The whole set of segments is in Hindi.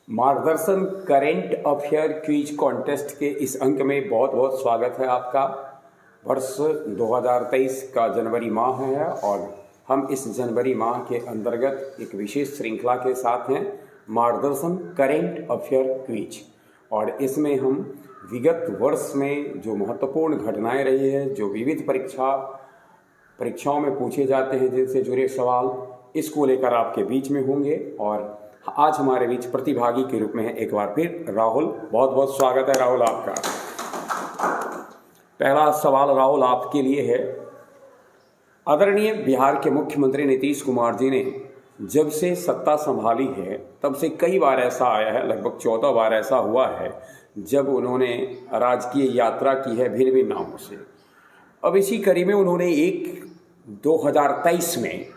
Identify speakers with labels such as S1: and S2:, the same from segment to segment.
S1: मार्गदर्शन करेंट अफेयर क्विज कॉन्टेस्ट के इस अंक में बहुत बहुत स्वागत है आपका। वर्ष 2023 का जनवरी माह है और हम इस जनवरी माह के अंतर्गत एक विशेष श्रृंखला के साथ हैं, मार्गदर्शन करेंट अफेयर क्विज। और इसमें हम विगत वर्ष में जो महत्वपूर्ण घटनाएं रही है, जो विविध परीक्षाओं में पूछे जाते हैं, जिनसे जुड़े सवाल, इसको लेकर आपके बीच में होंगे। और आज हमारे बीच प्रतिभागी के रूप में है एक बार फिर राहुल। बहुत बहुत स्वागत है राहुल आपका। पहला सवाल राहुल आपके लिए है। आदरणीय बिहार के मुख्यमंत्री नीतीश कुमार जी ने जब से सत्ता संभाली है तब से कई बार ऐसा आया है, लगभग 14 बार ऐसा हुआ है जब उन्होंने राजकीय यात्रा की है भिन्न भिन्न नामों से। अब इसी कड़ी में उन्होंने 2023 में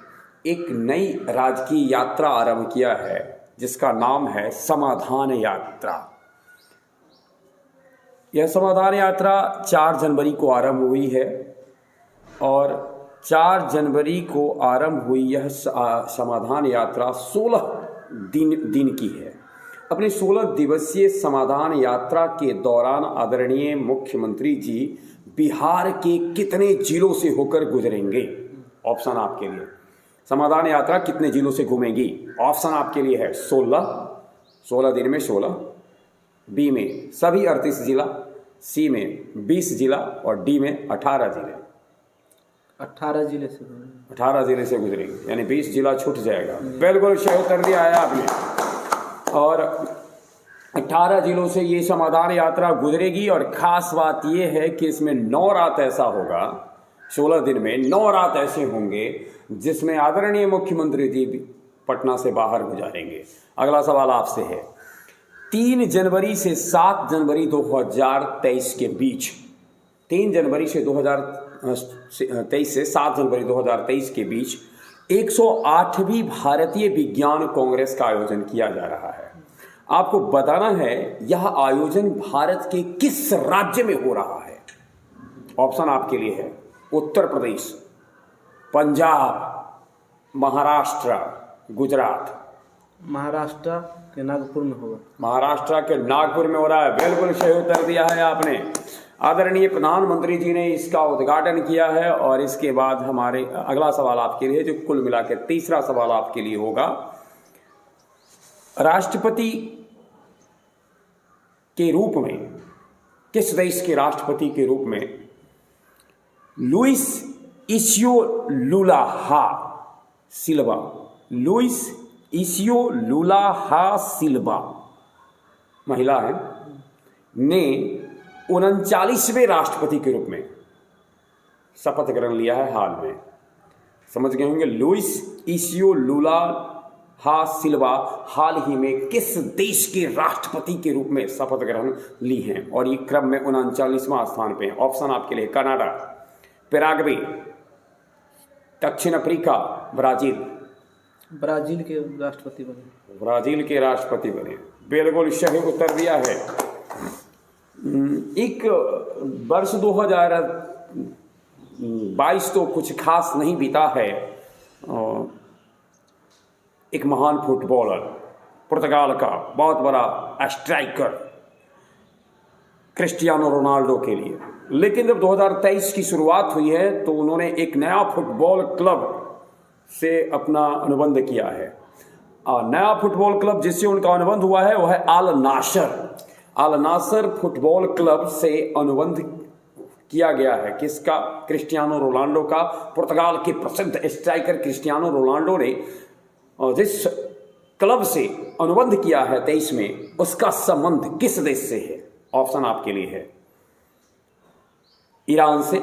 S1: एक नई राजकीय यात्रा आरंभ किया है जिसका नाम है समाधान यात्रा। यह समाधान यात्रा 4 जनवरी को आरंभ हुई है और 4 जनवरी को आरंभ हुई यह समाधान यात्रा 16 दिन की है। अपने 16 दिवसीय समाधान यात्रा के दौरान आदरणीय मुख्यमंत्री जी बिहार के कितने जिलों से होकर गुजरेंगे? ऑप्शन आपके लिए, समाधान यात्रा कितने जिलों से घूमेंगी? ऑप्शन आपके लिए है 16 दिन में 16, बी में सभी 38 जिला, सी में 20 जिला और डी में 18 जिले।
S2: 18 जिले से
S1: 18 जिले से गुजरेंगे, यानी 20 जिला छूट जाएगा। बिल्कुल सही उत्तर दिया है आपने। और 18 जिलों से ये समाधान यात्रा गुजरेगी और ख़ास बात ये है कि इसमें 9 रात ऐसा होगा, 16 दिन में 9 रात ऐसे होंगे जिसमें आदरणीय मुख्यमंत्री जी पटना से बाहर गुजारेंगे। अगला सवाल आपसे है। 3 जनवरी से 7 जनवरी 2023 के बीच, 3 जनवरी से 2023 से 7 जनवरी 2023 के बीच 108वीं भारतीय विज्ञान कांग्रेस का आयोजन किया जा रहा है। आपको बताना है यह आयोजन भारत के किस राज्य में हो रहा है? ऑप्शन आपके लिए है उत्तर प्रदेश, पंजाब, महाराष्ट्र, गुजरात।
S2: महाराष्ट्र के नागपुर में होगा।
S1: महाराष्ट्र के नागपुर में हो रहा है। बिल्कुल सही उत्तर दिया है आपने। आदरणीय प्रधानमंत्री जी ने इसका उद्घाटन किया है। और इसके बाद हमारे अगला सवाल आपके लिए, जो कुल मिला के तीसरा सवाल आपके लिए होगा। राष्ट्रपति के रूप में, किस देश के राष्ट्रपति के रूप में लुइस इसियो लुला हा सिल्वा, लुइस इसियो लुला हा सिल्वा महिला है, ने 39वें राष्ट्रपति के रूप में शपथ ग्रहण लिया है हाल में? समझ गए होंगे। लुइस इसियो लुला हा सिल्वा हाल ही में किस देश के राष्ट्रपति के रूप में शपथ ग्रहण ली हैं? और ये क्रम में 39वां स्थान पे है। ऑप्शन आपके लिए कनाडा, पैराग्वे, दक्षिण अफ्रीका, ब्राजील।
S2: ब्राजील के राष्ट्रपति बने।
S1: ब्राजील के राष्ट्रपति बने। बिल्कुल सही उत्तर दिया है। एक वर्ष 2022 तो कुछ खास नहीं बीता है। एक महान फुटबॉलर, पुर्तगाल का बहुत बड़ा स्ट्राइकर क्रिस्टियानो रोनाल्डो के लिए, लेकिन जब 2023 की शुरुआत हुई है तो उन्होंने एक नया फुटबॉल क्लब से अपना अनुबंध किया है। नया फुटबॉल क्लब जिससे उनका अनुबंध हुआ है वो है अल नासर। अल नासर फुटबॉल क्लब से अनुबंध किया गया है। किसका? क्रिस्टियानो रोनाल्डो का। पुर्तगाल के प्रसिद्ध स्ट्राइकर क्रिस्टियानो रोनाल्डो ने जिस क्लब से अनुबंध किया है 23 में, उसका संबंध किस देश से है? ऑप्शन आपके लिए है ईरान से,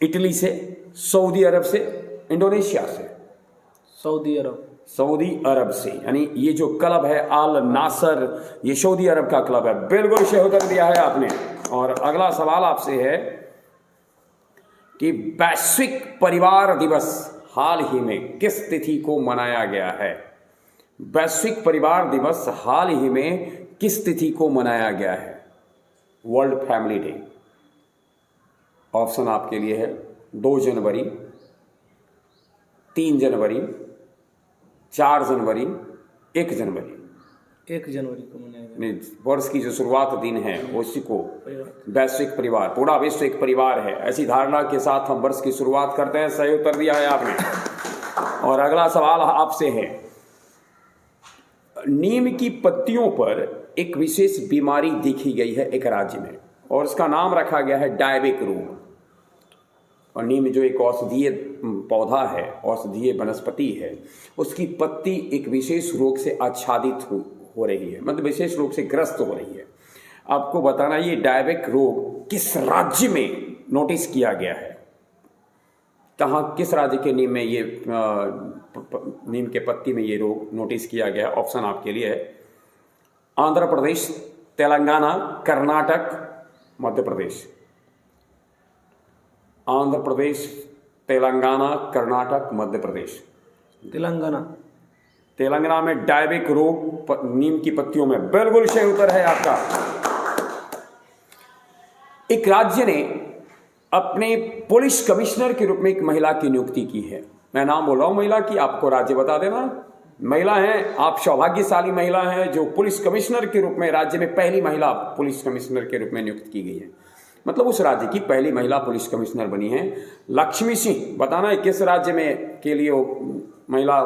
S1: इटली से, सऊदी अरब से, इंडोनेशिया से।
S2: सऊदी अरब।
S1: सऊदी अरब से, यानी ये जो क्लब है अल नासर, ये सऊदी अरब का क्लब है। बिल्कुल सही उत्तर दिया है आपने। और अगला सवाल आपसे है कि वैश्विक परिवार दिवस हाल ही में किस तिथि को मनाया गया है? वैश्विक परिवार दिवस हाल ही में किस तिथि को मनाया गया है? World family day. ऑप्शन आपके लिए है 2 जनवरी, 3 जनवरी, 4 जनवरी, 1 जनवरी
S2: 1 जनवरी को मनाया गया।
S1: नहीं, वर्ष की जो शुरुआत दिन है उसी को
S2: परिवार।
S1: वैश्विक परिवार, पूरा विश्व एक परिवार है, ऐसी धारणा के साथ हम वर्ष की शुरुआत करते हैं। सही उत्तर दिया है आपने। और अगला सवाल आपसे है, नीम की पत्तियों पर एक विशेष बीमारी देखी गई है एक राज्य में, और इसका नाम रखा गया है डायबिक रोग। और नीम जो एक औषधीय पौधा है, औषधीय वनस्पति है, उसकी पत्ती एक विशेष रोग से आच्छादित हो रही है, मतलब विशेष रोग से ग्रस्त हो रही है। आपको बताना ये डायबिक रोग किस राज्य में नोटिस किया गया है, कहाँ, किस राज्य के नीम में ये नीम के पत्ती में ये रोग नोटिस किया गया। ऑप्शन आपके लिए है आंध्र प्रदेश, तेलंगाना, कर्नाटक, मध्य प्रदेश। आंध्र प्रदेश, तेलंगाना, कर्नाटक, मध्य प्रदेश।
S2: तेलंगाना।
S1: तेलंगाना में डायबिक रोग नीम की पत्तियों में, बिल्कुल सही उत्तर है आपका। एक राज्य ने अपने पुलिस कमिश्नर के रूप में एक महिला की नियुक्ति की है। मैं नाम बोल रहा हूं महिला की, आपको राज्य बता देना। महिला हैं, आप सौभाग्यशाली महिला हैं जो पुलिस कमिश्नर के रूप में, राज्य में पहली महिला पुलिस कमिश्नर के रूप में नियुक्त की गई है, मतलब उस राज्य की पहली महिला पुलिस कमिश्नर बनी है लक्ष्मी सिंह। बताना है किस राज्य में के लिए वो महिला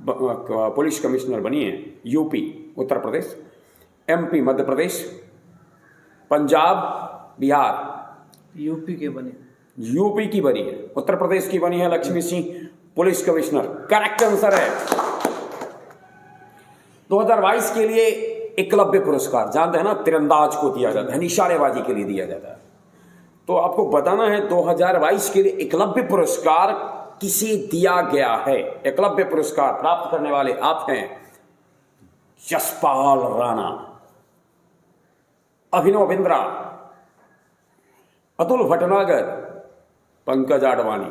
S1: पुलिस कमिश्नर बनी है। UP, Uttar Pradesh, MP, Madhya Pradesh, Punjab, Bihar.
S2: UP के बने।
S1: यूपी की बनी है, उत्तर प्रदेश की बनी है Lakshmi Singh police commissioner. Correct answer है। 2022 के लिए एकलव्य पुरस्कार जानते हैं ना, तीरंदाज को दिया जाता है, निशानेबाजी के लिए दिया जाता है। तो आपको बताना है 2022 के लिए एकलव्य पुरस्कार किसे दिया गया है। एकलव्य पुरस्कार प्राप्त करने वाले आप हैं यशपाल राणा, अभिनव बिंद्रा, अतुल भटनागर, पंकज आडवाणी।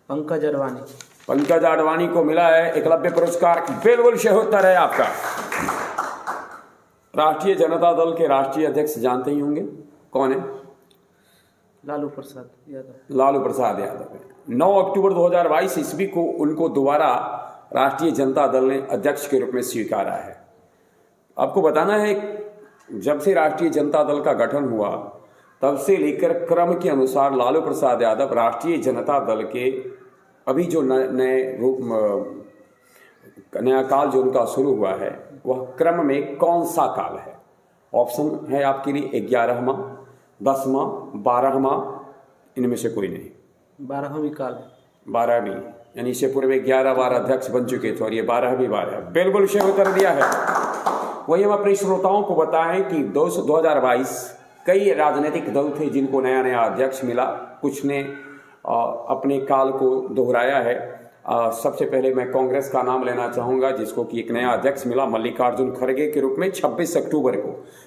S2: पंकज अडवाणी।
S1: पंकज आडवाणी को मिला है एकलव्य पुरस्कार। बिल्कुल सही उत्तर है आपका। राष्ट्रीय जनता दल के राष्ट्रीय अध्यक्ष जानते ही होंगे, कौन है?
S2: लालू प्रसाद यादव।
S1: लालू प्रसाद यादव। 9 अक्टूबर 2022 ईस्वी को उनको दोबारा राष्ट्रीय जनता दल ने अध्यक्ष के रूप में स्वीकारा है। आपको बताना है जब से राष्ट्रीय जनता दल का गठन हुआ तब से लेकर क्रम के अनुसार लालू प्रसाद यादव राष्ट्रीय जनता दल के अभी जो नया काल जो उनका शुरू हुआ है वह क्रम में कौन सा काल है? ऑप्शन है आपके लिए 11वां, 10वां, 12वां, इनमें से कोई नहीं।
S2: 12वीं काल है।
S1: 12वीं, यानी इससे पूर्व 11 बार अध्यक्ष बन चुके थे और ये 12वीं बार है। बिल्कुल सही उत्तर दिया है। वही हम अपने श्रोताओं को बताएं कि 2022 कई राजनीतिक दल थे जिनको नया नया अध्यक्ष मिला, कुछ ने अपने काल को दोहराया है। सबसे पहले मैं कांग्रेस का नाम लेना चाहूँगा जिसको कि एक नया अध्यक्ष मिला मल्लिकार्जुन खड़गे के रूप में 26 अक्टूबर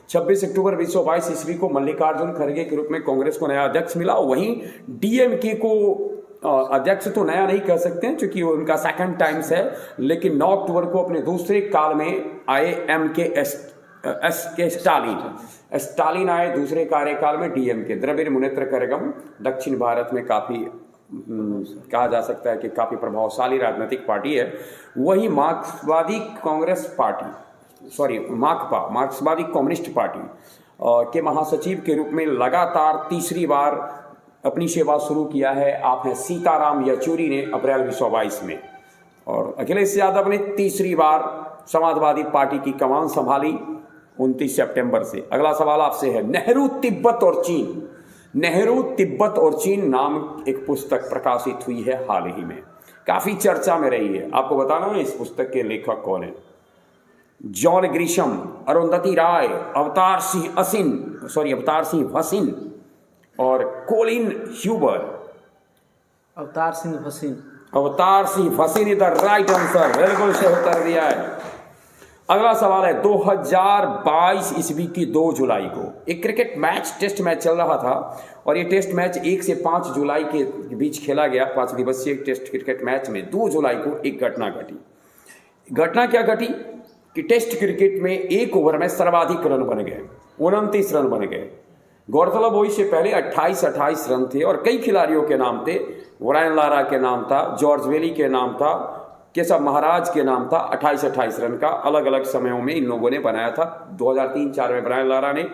S1: 2022 ईस्वी को मल्लिकार्जुन खड़गे के रूप में कांग्रेस को नया अध्यक्ष मिला। वहीं डीएमके को अध्यक्ष तो नया नहीं कह सकते हैं क्योंकि उनका सेकंड टाइम्स है, लेकिन 9 अक्टूबर को अपने दूसरे काल में आए स्टालिन आए दूसरे कार्यकाल में। डीएमके द्रविड़ मुनेत्र कड़गम दक्षिण भारत में काफ़ी कहा जा सकता है कि काफ़ी प्रभावशाली राजनीतिक पार्टी है। वही मार्क्सवादी कम्युनिस्ट पार्टी के महासचिव के रूप में लगातार तीसरी बार अपनी सेवा शुरू किया है आप हैं सीताराम येचुरी ने अप्रैल 2022 में, और अखिलेश यादव ने तीसरी बार समाजवादी पार्टी की कमान संभाली 29 सितंबर से। अगला सवाल आपसे है, नेहरू तिब्बत और चीन नाम एक पुस्तक प्रकाशित हुई है हाल ही में, काफी चर्चा में रही है। आपको बताना है इस पुस्तक के लेखक कौन है? जॉन ग्रीशम, अरुंधति राय, अवतार सिंह भसीन और Colin Huber.
S2: Avtar Singh Bhasin
S1: is the right answer. बिल्कुल सही उत्तर दिया है। अगला सवाल है, 2022 ईस्वी की 2 जुलाई को एक क्रिकेट मैच, टेस्ट मैच चल रहा था और ये टेस्ट मैच 1 से 5 जुलाई के बीच खेला गया। 5 दिवसीय टेस्ट क्रिकेट मैच में 2 जुलाई को एक घटना घटी। घटना क्या घटी कि टेस्ट क्रिकेट में 1 ओवर में सर्वाधिक रन बन गए, 29 रन बन गए। गौरतलब हो इससे पहले 28 रन थे और कई खिलाड़ियों के नाम थे। ब्रायन लारा के नाम था, जॉर्ज वेली के नाम था, केशव महाराज के नाम था। 28-28 रन का अलग अलग समयों में इन लोगों ने बनाया था। 2003-4 में ब्रायन लारा ने,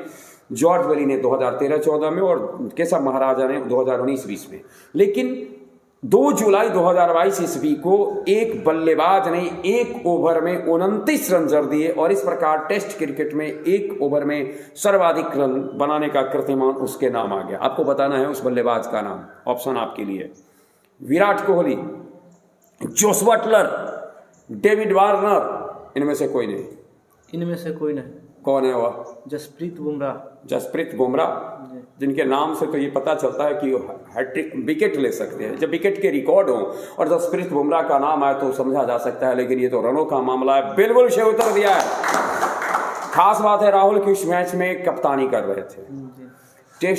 S1: जॉर्ज बेली ने 2013-14 में और केशव महाराजा ने 2019-20 में। लेकिन 2 जुलाई 2022 ईस्वी को एक बल्लेबाज ने एक ओवर में 29 रन जड़ दिए और इस प्रकार टेस्ट क्रिकेट में एक ओवर में सर्वाधिक रन बनाने का कीर्तिमान उसके नाम आ गया। आपको बताना है उस बल्लेबाज का नाम। ऑप्शन आपके लिए: Virat Kohli, Jos Buttler, David Warner. इनमें से कोई नहीं।
S2: इनमें से कोई नहीं।
S1: कौन है वह?
S2: जसप्रीत बुमराह।
S1: जसप्रीत बुमराह, जिनके नाम से तो ये पता चलता है कि हैट्रिक विकेट ले सकते हैं। जब विकेट के रिकॉर्ड हो और जसप्रीत बुमराह का नाम आए तो समझा जा सकता है, लेकिन ये तो रनों का मामला है। बिल्कुल सही उत्तर दिया है। खास बात है, राहुल की उस मैच में कप्तानी कर रहे थे।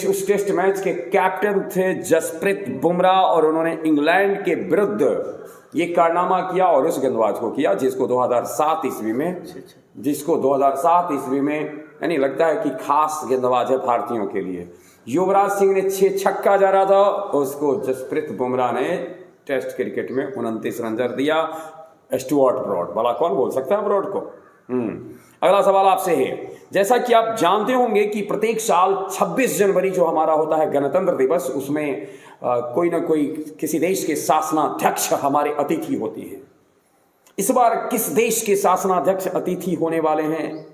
S1: उस टेस्ट मैच के कैप्टन थे जसप्रीत बुमराह और उन्होंने इंग्लैंड के विरुद्ध ये कारनामा किया और उस गेंदबाज को किया जिसको 2007 ईस्वी में यानी लगता है कि खास गेंदबाज है भारतीयों के लिए। युवराज सिंह ने 6 छक्का जड़ा था, उसको जसप्रीत बुमराह ने टेस्ट क्रिकेट में 29 रन जड़ दिया। स्टुअर्ट ब्रॉड, भला कौन बोल सकता है ब्रॉड को? अगला सवाल आपसे है, जैसा कि आप जानते होंगे कि प्रत्येक साल 26 जनवरी जो हमारा होता है गणतंत्र दिवस, उसमें कोई ना कोई किसी देश के शासनाध्यक्ष हमारे अतिथि होते हैं। इस बार किस देश के शासनाध्यक्ष अतिथि होने वाले हैं,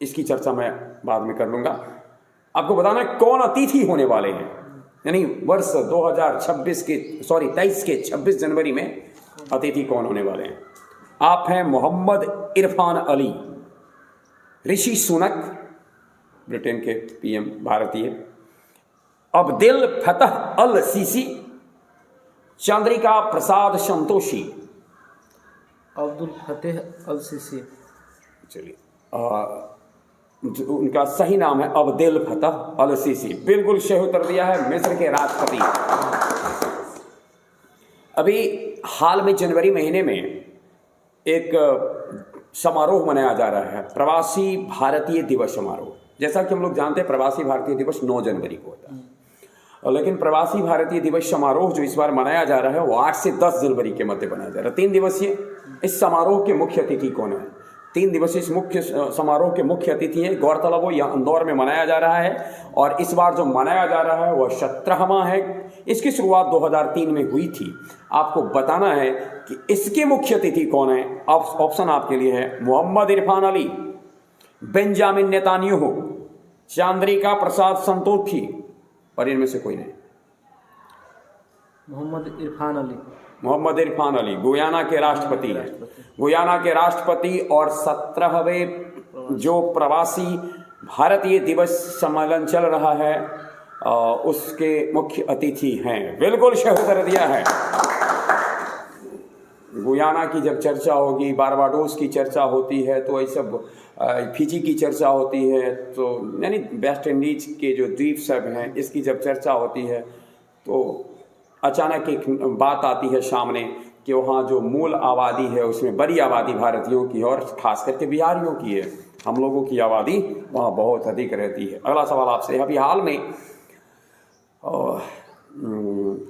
S1: इसकी चर्चा मैं बाद में कर लूंगा। आपको बताना है कौन अतिथि होने वाले हैं, यानी वर्ष 2023 के 26 जनवरी में अतिथि कौन होने वाले हैं। आप हैं मोहम्मद इरफान अली, ऋषि सुनक ब्रिटेन के पीएम भारतीय, अब्दुल फतह अल सीसी, चंद्रिका प्रसाद संतोषी।
S2: अब्दुल फतेह अल सीसी।
S1: चलिए, उनका सही नाम है अब्दुल फतह अल सीसी। बिल्कुल सही उत्तर दिया है, मिस्र के राष्ट्रपति। अभी हाल में जनवरी महीने में एक समारोह मनाया जा रहा है, प्रवासी भारतीय दिवस समारोह। जैसा कि हम लोग जानते हैं प्रवासी भारतीय दिवस 9 जनवरी को होता है, लेकिन प्रवासी भारतीय दिवस समारोह जो इस बार मनाया जा रहा है वो 8 से 10 जनवरी के मध्य मनाया जा रहा है। 3 दिवसीय इस समारोह के मुख्य अतिथि कौन है? 3 दिवसीय इस मुख्य समारोह के मुख्य अतिथि हैं। गौरतलब हो यह इंदौर में मनाया जा रहा है और इस बार जो मनाया जा रहा है वह 17वां है। इसकी शुरुआत 2003 में हुई थी। आपको बताना है कि इसके मुख्य अतिथि कौन है। ऑप्शन आपके लिए है: मोहम्मद इरफान अली, बेंजामिन नेतान्याहू, चंद्रिका प्रसाद संतोखी, और इनमें से कोई नहीं।
S2: मोहम्मद इरफान अली।
S1: मोहम्मद इरफान अली गुयाना के राष्ट्रपति हैं। गुयाना के राष्ट्रपति और 17वें जो प्रवासी भारतीय दिवस सम्मेलन चल रहा है उसके मुख्य अतिथि हैं। बिल्कुल सही उत्तर दिया है। गुयाना की जब चर्चा होगी, बारबाडोस की चर्चा होती है, तो ये सब फिजी की चर्चा होती है, तो यानी वेस्ट इंडीज के जो द्वीप सब हैं इसकी जब चर्चा होती है तो अचानक एक बात आती है सामने कि वहाँ जो मूल आबादी है उसमें बड़ी आबादी भारतीयों की और खास करके बिहारियों की है। हम लोगों की आबादी वहाँ बहुत अधिक रहती है। अगला सवाल आपसे, अभी हाल में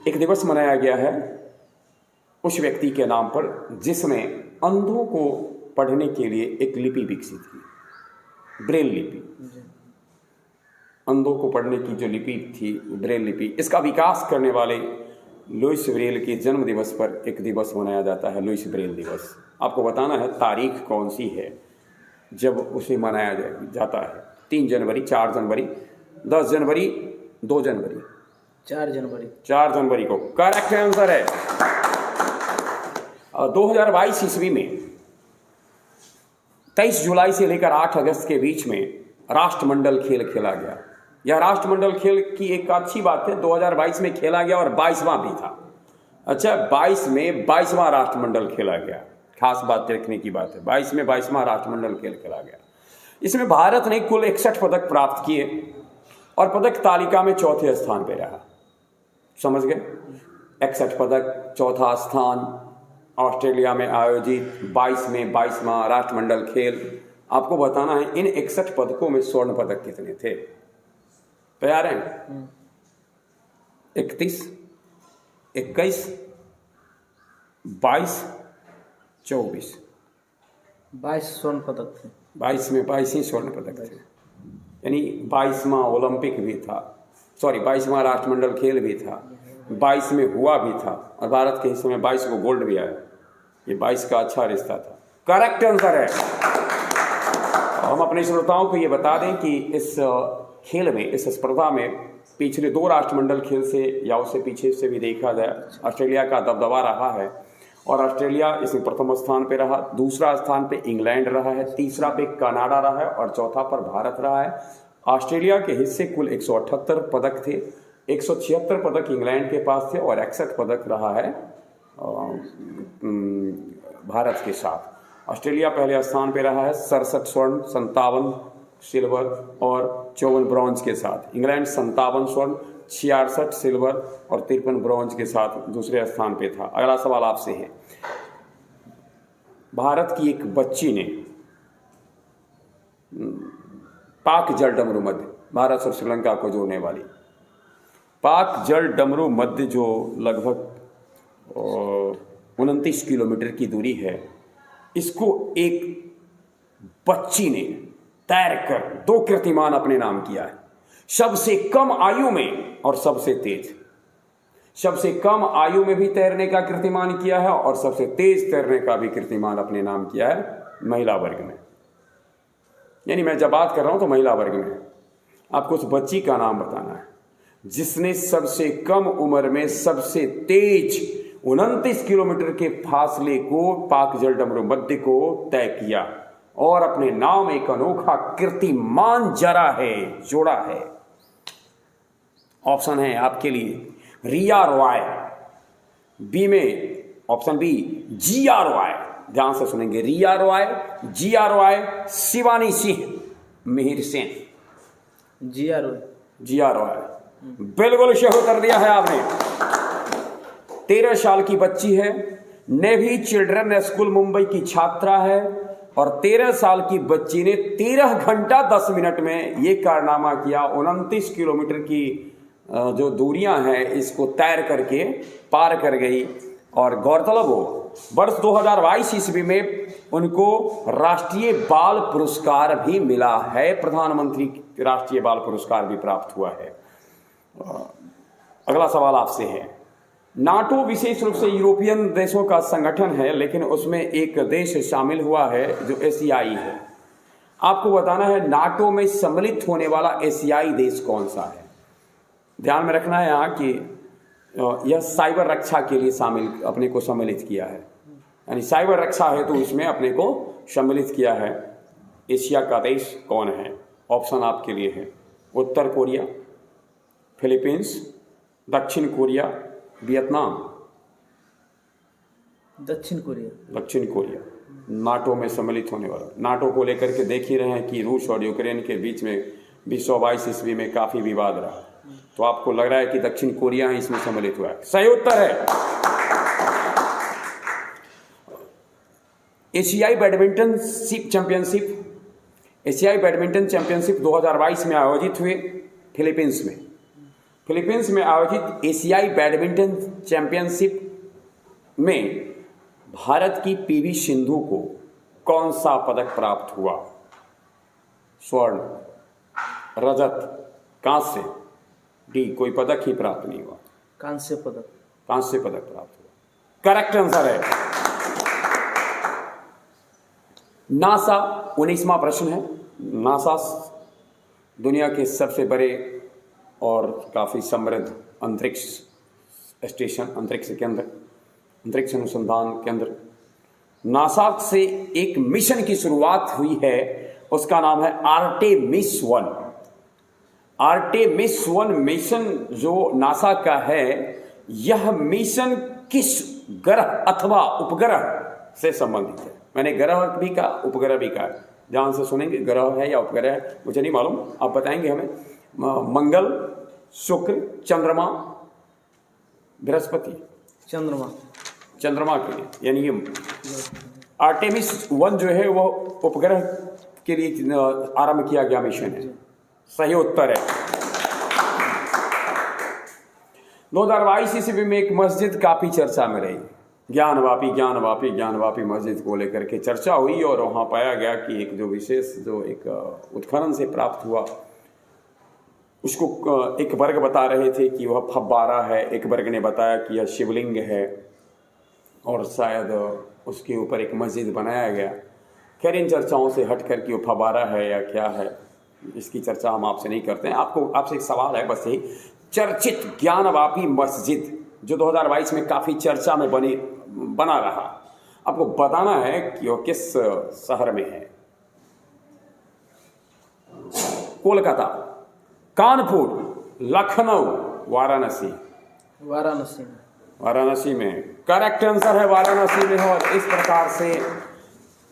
S1: एक दिवस मनाया गया है उस व्यक्ति के नाम पर जिसने अंधों को पढ़ने के लिए एक लिपि विकसित की, ब्रेल लिपि। अंधों को पढ़ने की जो लिपि थी ब्रेल लिपि, इसका विकास करने वाले लुइस ब्रेल के जन्म दिवस पर एक दिवस मनाया जाता है, लुइस ब्रेल दिवस। आपको बताना है तारीख कौन सी है जब उसे मनाया जाता है। 3 जनवरी, 4 जनवरी, 10 जनवरी, 2 जनवरी?
S2: 4 जनवरी।
S1: 4 जनवरी को करेक्ट आंसर है। 2022 ईस्वी में 23 जुलाई से लेकर 8 अगस्त के बीच में राष्ट्रमंडल खेल खेला गया। यह राष्ट्रमंडल खेल की एक अच्छी बात है, 2022 में खेला गया और 22वां भी था। अच्छा, 22 में 22वां राष्ट्रमंडल खेला गया। खास बात देखने की बात है, 22 में 22वां राष्ट्रमंडल खेल खेला गया। इसमें भारत ने कुल 61 पदक प्राप्त किए और पदक तालिका में 4थे स्थान पर रहा। समझ गए? 61 पदक, 4था स्थान। ऑस्ट्रेलिया में आयोजित 22 में 22वां राष्ट्रमंडल खेल। आपको बताना है इन 61 पदकों में स्वर्ण पदक कितने थे? तैयार हैं? 31, 21, 22, 24।
S2: 22 स्वर्ण पदक थे।
S1: 22 में 22 ही स्वर्ण पदक थे, यानी 22वां ओलंपिक भी था, सॉरी 22वां राष्ट्रमंडल खेल भी था, 22 में हुआ भी था और भारत के हिस्से में 22 को गोल्ड भी आया। ये 22 का अच्छा रिश्ता था। करेक्ट आंसर है। हम अपने श्रोताओं को ये बता दें कि इस खेल में, इस स्पर्धा में पिछले 2 राष्ट्रमंडल खेल से या उससे पीछे से भी देखा जाए ऑस्ट्रेलिया का दबदबा रहा है और ऑस्ट्रेलिया इसमें प्रथम स्थान पे रहा, दूसरा स्थान पे इंग्लैंड रहा है, तीसरा पे कनाडा रहा है और चौथा पर भारत रहा है। ऑस्ट्रेलिया के हिस्से कुल 178 पदक थे, 176 पदक इंग्लैंड के पास थे और 61 पदक रहा है भारत के साथ। ऑस्ट्रेलिया पहले स्थान पे रहा है 67 स्वर्ण, 57 सिल्वर और 54 ब्रॉन्ज के साथ। इंग्लैंड 57 स्वर्ण, 66 सिल्वर और 53 ब्रॉन्ज के साथ दूसरे स्थान पे था। अगला सवाल आपसे है, भारत की एक बच्ची ने पाक जल डमरू मध्य, भारत और श्रीलंका को जोड़ने वाली पाक जल डमरू मध्य जो लगभग 29 किलोमीटर की दूरी है, इसको एक बच्ची ने तैरकर 2 कीर्तिमान अपने नाम किया है। सबसे कम आयु में और सबसे तेज, सबसे कम आयु में भी तैरने का कीर्तिमान किया है और सबसे तेज तैरने का भी कीर्तिमान अपने नाम किया है महिला वर्ग में। यानी मैं जब बात कर रहा हूं तो महिला वर्ग में आपको उस बच्ची का नाम बताना है जिसने सबसे कम उम्र में सबसे तेज 29 किलोमीटर के फासले को, पाक जल डमरू मध्य को तय किया और अपने नाम एक अनोखा कीर्तिमान जोड़ा है। ऑप्शन है आपके लिए रिया रॉय, बी में ऑप्शन बी जिया रॉय, ध्यान से सुनेंगे, रिया रॉय, जिया रॉय, शिवानी सिंह, मिहिर सेन।
S2: जिया रॉय।
S1: जिया रॉय बिल्कुल सही उत्तर दिया है आपने। 13 साल की बच्ची है, नेवी चिल्ड्रन स्कूल मुंबई की छात्रा है और 13 साल की बच्ची ने 13 घंटा 10 मिनट में ये कारनामा किया। 29 किलोमीटर की जो दूरियां हैं इसको तैर करके पार कर गई और गौरतलब हो वर्ष 2022 ईस्वी में उनको राष्ट्रीय बाल पुरस्कार भी मिला है, प्रधानमंत्री राष्ट्रीय बाल पुरस्कार भी प्राप्त हुआ है। अगला सवाल आपसे है, नाटो विशेष रूप से यूरोपियन देशों का संगठन है लेकिन उसमें एक देश शामिल हुआ है जो एशियाई है। आपको बताना है नाटो में सम्मिलित होने वाला एशियाई देश कौन सा है। ध्यान में रखना है यहाँ कि यह साइबर रक्षा के लिए अपने को सम्मिलित किया है, यानी साइबर रक्षा है तो इसमें अपने को सम्मिलित किया है। एशिया का देश कौन है? ऑप्शन आपके लिए है उत्तर कोरिया, फिलीपींस, दक्षिण कोरिया, वियतनाम।
S2: दक्षिण कोरिया।
S1: दक्षिण कोरिया नाटो में सम्मिलित होने वाला। नाटो को लेकर के देख ही रहे हैं कि रूस और यूक्रेन के बीच में 2022 ईस्वी में काफी विवाद रहा, तो आपको लग रहा है कि दक्षिण कोरिया ही इसमें सम्मिलित हुआ है। सही उत्तर है। एशियाई बैडमिंटन चैंपियनशिप 2022 में आयोजित हुए फिलीपींस में। फिलीपींस में आयोजित एशियाई बैडमिंटन चैंपियनशिप में भारत की पीवी सिंधु को कौन सा पदक प्राप्त हुआ? स्वर्ण, रजत, कांस्य, डी कोई पदक ही प्राप्त नहीं हुआ?
S2: कांस्य पदक।
S1: कांस्य पदक प्राप्त हुआ। करेक्ट आंसर है। नासा 19वां प्रश्न है। नासा दुनिया के सबसे बड़े और काफी समृद्ध अंतरिक्ष स्टेशन, अंतरिक्ष केंद्र, अंतरिक्ष अनुसंधान केंद्र नासा से एक मिशन की शुरुआत हुई है, उसका नाम है आर्टेमिस 1। आर्टेमिस 1 मिशन जो नासा का है, यह मिशन किस ग्रह अथवा उपग्रह से संबंधित है? मैंने ग्रह भी कहा, उपग्रह भी कहा, ध्यान से सुनेंगे। ग्रह है या उपग्रह है मुझे नहीं मालूम, आप बताएंगे हमें। मंगल, शुक्र, चंद्रमा, बृहस्पति। चंद्रमा के लिए, यानी ये आर्टेमिस 1 जो है वो उपग्रह के लिए आरंभ किया गया मिशन है। सही उत्तर है। 2022 ईस्वी में एक मस्जिद काफी चर्चा में रही। ज्ञानवापी मस्जिद को लेकर के चर्चा हुई और वहाँ पाया गया कि एक जो विशेष जो एक उत्खनन से प्राप्त हुआ उसको एक वर्ग बता रहे थे कि वह फव्वारा है, एक वर्ग ने बताया कि यह शिवलिंग है और शायद उसके ऊपर एक मस्जिद बनाया गया। खैर इन चर्चाओं से हट कर कि वो फव्वारा है या क्या है इसकी चर्चा हम आपसे नहीं करते हैं। आपसे एक सवाल है बस यही, चर्चित ज्ञानवापी मस्जिद जो 2022 में काफ़ी चर्चा में बना रहा, आपको बताना है कि वो किस शहर में है। कोलकाता, कानपुर, लखनऊ, वाराणसी। वाराणसी में करेक्ट आंसर है, वाराणसी में है। और इस प्रकार से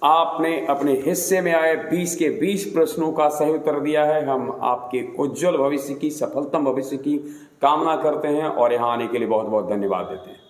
S1: आपने अपने हिस्से में आए 20 के 20 प्रश्नों का सही उत्तर दिया है। हम आपके उज्जवल भविष्य की, सफलतम भविष्य की कामना करते हैं और यहाँ आने के लिए बहुत बहुत धन्यवाद देते हैं।